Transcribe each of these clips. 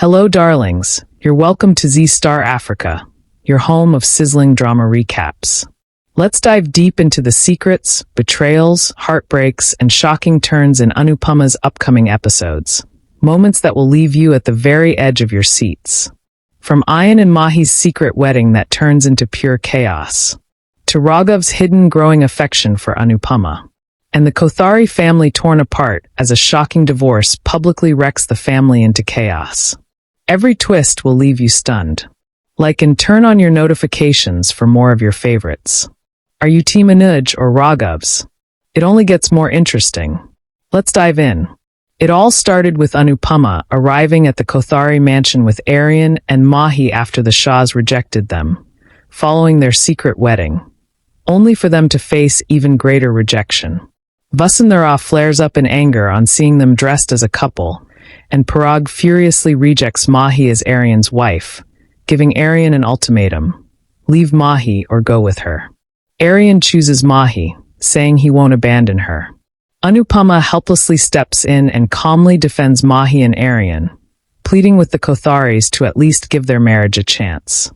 Hello, darlings. You're welcome to Z-Star Africa, your home of sizzling drama recaps. Let's dive deep into the secrets, betrayals, heartbreaks, and shocking turns in Anupama's upcoming episodes. Moments that will leave you at the very edge of your seats. From Aryan and Mahi's secret wedding that turns into pure chaos, to Raghav's hidden growing affection for Anupama, and the Kothari family torn apart as a shocking divorce publicly wrecks the family into chaos. Every twist will leave you stunned. Like and turn on your notifications for more of your favorites. Are you Team Anuj or Raghav's? It only gets more interesting. Let's dive in. It all started with Anupama arriving at the Kothari mansion with Aryan and Mahi after the Shahs rejected them, following their secret wedding, only for them to face even greater rejection. Vasundhara flares up in anger on seeing them dressed as a couple, and Parag furiously rejects Mahi as Aryan's wife, giving Aryan an ultimatum: leave Mahi or go with her. Aryan chooses Mahi, saying he won't abandon her. Anupama helplessly steps in and calmly defends Mahi and Aryan, pleading with the Kotharis to at least give their marriage a chance.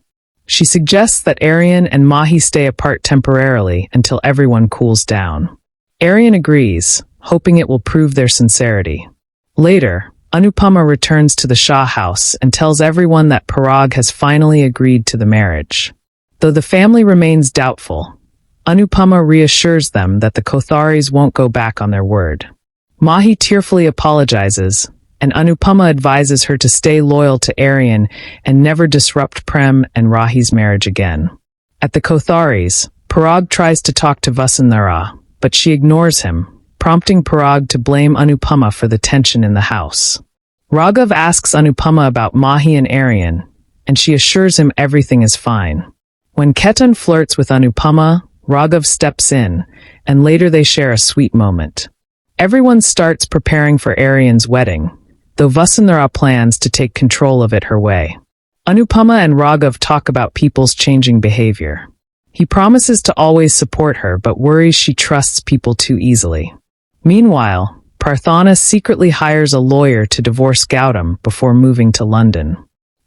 She suggests that Aryan and Mahi stay apart temporarily until everyone cools down. Aryan agrees, hoping it will prove their sincerity. Later, Anupama returns to the Shah house and tells everyone that Parag has finally agreed to the marriage. Though the family remains doubtful, Anupama reassures them that the Kotharis won't go back on their word. Mahi tearfully apologizes, and Anupama advises her to stay loyal to Aryan and never disrupt Prem and Rahi's marriage again. At the Kotharis, Parag tries to talk to Vasundhara, but she ignores him, prompting Parag to blame Anupama for the tension in the house. Raghav asks Anupama about Mahi and Aryan, and she assures him everything is fine. When Ketan flirts with Anupama, Raghav steps in, and later they share a sweet moment. Everyone starts preparing for Aryan's wedding, though Vasundhara plans to take control of it her way. Anupama and Raghav talk about people's changing behavior. He promises to always support her but worries she trusts people too easily. Meanwhile, Prarthana secretly hires a lawyer to divorce Gautam before moving to London.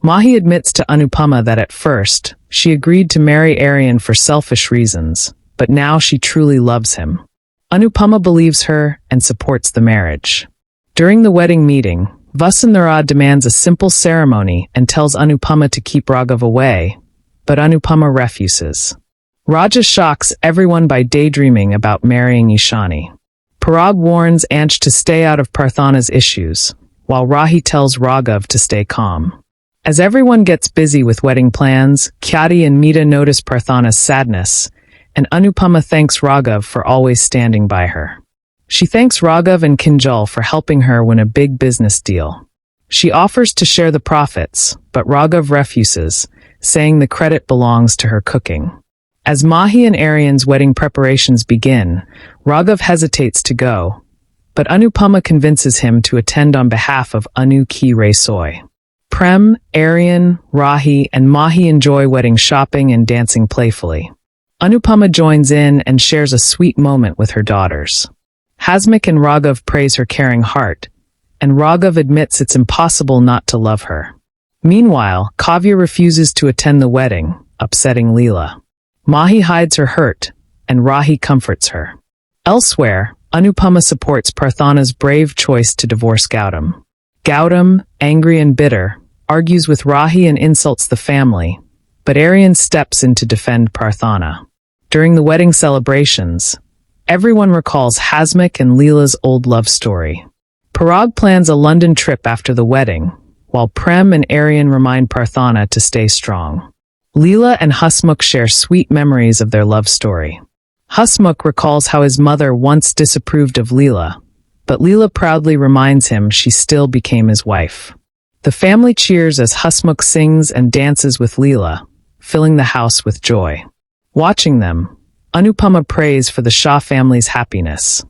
Mahi admits to Anupama that at first, she agreed to marry Aryan for selfish reasons, but now she truly loves him. Anupama believes her and supports the marriage. During the wedding meeting, Vasundhara demands a simple ceremony and tells Anupama to keep Raghav away, but Anupama refuses. Raja shocks everyone by daydreaming about marrying Ishani. Parag warns Ansh to stay out of Prarthana's issues, while Rahi tells Raghav to stay calm. As everyone gets busy with wedding plans, Khyati and Meeta notice Prarthana's sadness, and Anupama thanks Raghav for always standing by her. She thanks Raghav and Kinjal for helping her win a big business deal. She offers to share the profits, but Raghav refuses, saying the credit belongs to her cooking. As Mahi and Aryan's wedding preparations begin, Raghav hesitates to go, but Anupama convinces him to attend on behalf of Anu Ki Ray Soy. Prem, Aryan, Rahi, and Mahi enjoy wedding shopping and dancing playfully. Anupama joins in and shares a sweet moment with her daughters. Hasmik and Raghav praise her caring heart, and Raghav admits it's impossible not to love her. Meanwhile, Kavya refuses to attend the wedding, upsetting Leela. Mahi hides her hurt, and Rahi comforts her. Elsewhere, Anupama supports Prarthana's brave choice to divorce Gautam. Gautam, angry and bitter, argues with Rahi and insults the family, but Aryan steps in to defend Prarthana. During the wedding celebrations, everyone recalls Hasmik and Leela's old love story. Parag plans a London trip after the wedding, while Prem and Aryan remind Prarthana to stay strong. Leela and Hasmukh share sweet memories of their love story. Hasmukh recalls how his mother once disapproved of Leela, but Leela proudly reminds him she still became his wife. The family cheers as Hasmukh sings and dances with Leela, filling the house with joy. Watching them, Anupama prays for the Shah family's happiness.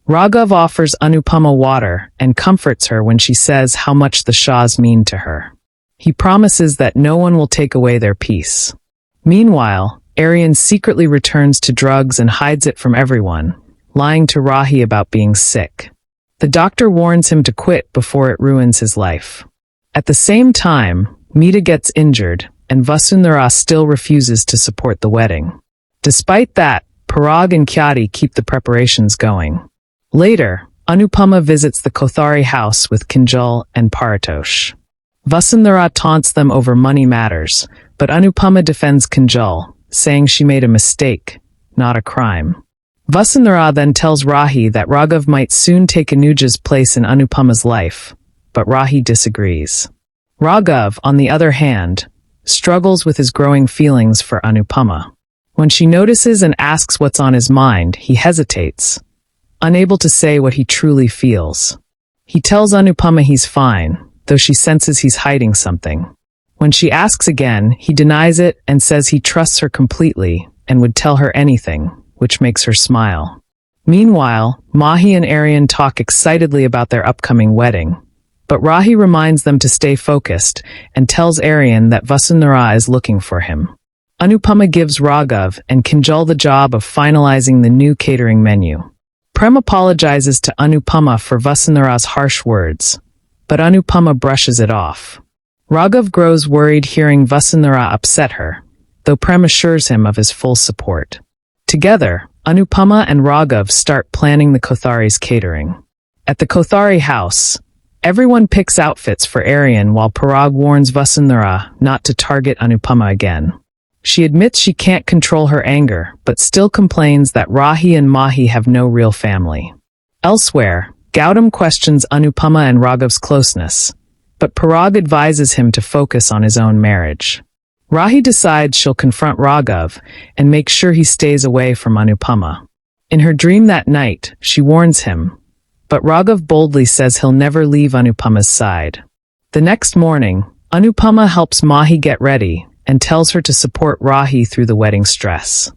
Raghav offers Anupama water and comforts her when she says how much the Shahs mean to her. He promises that no one will take away their peace. Meanwhile, Aryan secretly returns to drugs and hides it from everyone, lying to Rahi about being sick. The doctor warns him to quit before it ruins his life. At the same time, Mita gets injured, and Vasundhara still refuses to support the wedding. Despite that, Parag and Khyati keep the preparations going. Later, Anupama visits the Kothari house with Kinjal and Paratosh. Vasundhara taunts them over money matters, but Anupama defends Kinjal, saying she made a mistake, not a crime. Vasundhara then tells Rahi that Raghav might soon take Anuja's place in Anupama's life, but Rahi disagrees. Raghav, on the other hand, struggles with his growing feelings for Anupama. When she notices and asks what's on his mind, he hesitates, unable to say what he truly feels. He tells Anupama he's fine, though she senses he's hiding something. When she asks again, he denies it and says he trusts her completely and would tell her anything, which makes her smile. Meanwhile, Mahi and Aryan talk excitedly about their upcoming wedding, but Rahi reminds them to stay focused and tells Aryan that Vasundhara is looking for him. Anupama gives Raghav and Kinjal the job of finalizing the new catering menu. Prem apologizes to Anupama for Vasundhara's harsh words, but Anupama brushes it off. Raghav grows worried hearing Vasundhara upset her, though Prem assures him of his full support. Together, Anupama and Raghav start planning the Kothari's catering. At the Kothari house, everyone picks outfits for Aryan while Parag warns Vasundhara not to target Anupama again. She admits she can't control her anger, but still complains that Rahi and Mahi have no real family. Elsewhere, Gautam questions Anupama and Raghav's closeness, but Parag advises him to focus on his own marriage. Rahi decides she'll confront Raghav and make sure he stays away from Anupama. In her dream that night, she warns him, but Raghav boldly says he'll never leave Anupama's side. The next morning, Anupama helps Mahi get ready and tells her to support Rahi through the wedding stress.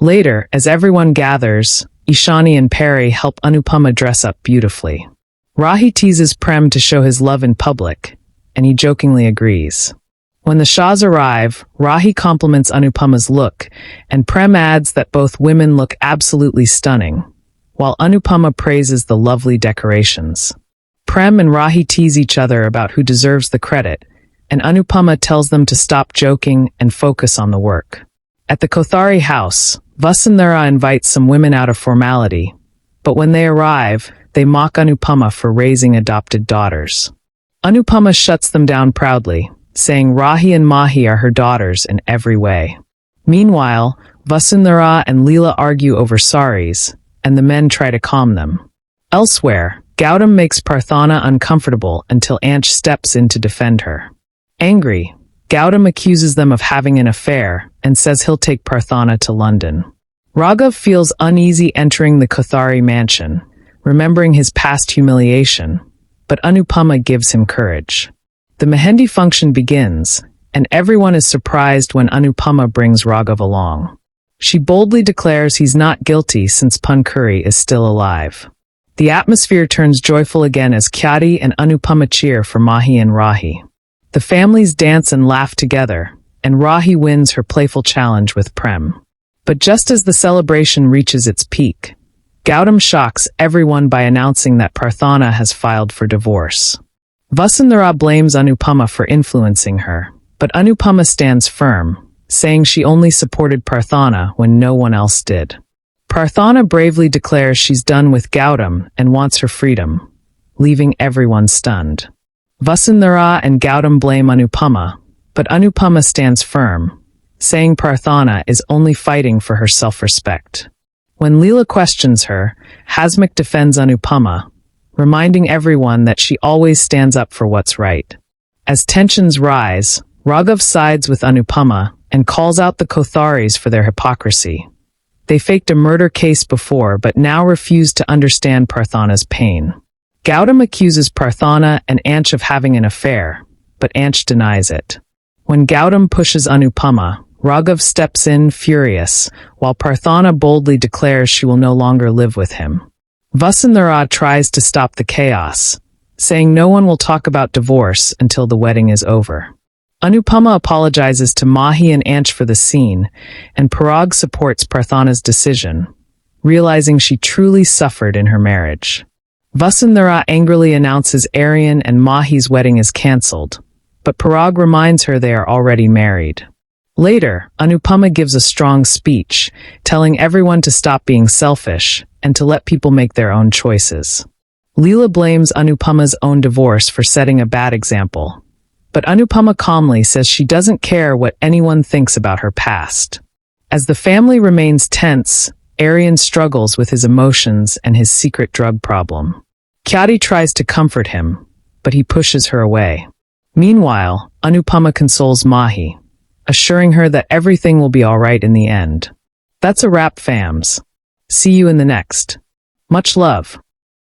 Later, as everyone gathers, Ishani and Peri help Anupama dress up beautifully. Rahi teases Prem to show his love in public, and he jokingly agrees. When the Shahs arrive, Rahi compliments Anupama's look, and Prem adds that both women look absolutely stunning, while Anupama praises the lovely decorations. Prem and Rahi tease each other about who deserves the credit, and Anupama tells them to stop joking and focus on the work. At the Kothari house, Vasundhara invites some women out of formality, but when they arrive, they mock Anupama for raising adopted daughters. Anupama shuts them down proudly, saying Rahi and Mahi are her daughters in every way. Meanwhile, Vasundhara and Leela argue over saris, and the men try to calm them. Elsewhere, Gautam makes Parthana uncomfortable until Anch steps in to defend her. Angry, Gautam accuses them of having an affair and says he'll take Parthana to London. Raghav feels uneasy entering the Kothari mansion, remembering his past humiliation, but Anupama gives him courage. The mehendi function begins, and everyone is surprised when Anupama brings Raghav along. She boldly declares he's not guilty since Pankuri is still alive. The atmosphere turns joyful again as Khyati and Anupama cheer for Mahi and Rahi. The families dance and laugh together, and Rahi wins her playful challenge with Prem. But just as the celebration reaches its peak, Gautam shocks everyone by announcing that Parthana has filed for divorce. Vasundhara blames Anupama for influencing her, but Anupama stands firm, saying she only supported Parthana when no one else did. Parthana bravely declares she's done with Gautam and wants her freedom, leaving everyone stunned. Vasundhara and Gautam blame Anupama, but Anupama stands firm, saying Parthana is only fighting for her self-respect. When Leela questions her, Hasmukh defends Anupama, reminding everyone that she always stands up for what's right. As tensions rise, Raghav sides with Anupama and calls out the Kotharis for their hypocrisy. They faked a murder case before but now refuse to understand Parthana's pain. Gautam accuses Parthana and Anch of having an affair, but Anch denies it. When Gautam pushes Anupama, Raghav steps in furious, while Parthana boldly declares she will no longer live with him. Vasundhara tries to stop the chaos, saying no one will talk about divorce until the wedding is over. Anupama apologizes to Mahi and Anch for the scene, and Parag supports Parthana's decision, realizing she truly suffered in her marriage. Vasundhara angrily announces Aryan and Mahi's wedding is cancelled, but Parag reminds her they are already married. Later, Anupama gives a strong speech, telling everyone to stop being selfish and to let people make their own choices. Leela blames Anupama's own divorce for setting a bad example, but Anupama calmly says she doesn't care what anyone thinks about her past. As the family remains tense, Aryan struggles with his emotions and his secret drug problem. Khyati tries to comfort him, but he pushes her away. Meanwhile, Anupama consoles Mahi, assuring her that everything will be all right in the end. That's a wrap, fams. See you in the next. Much love.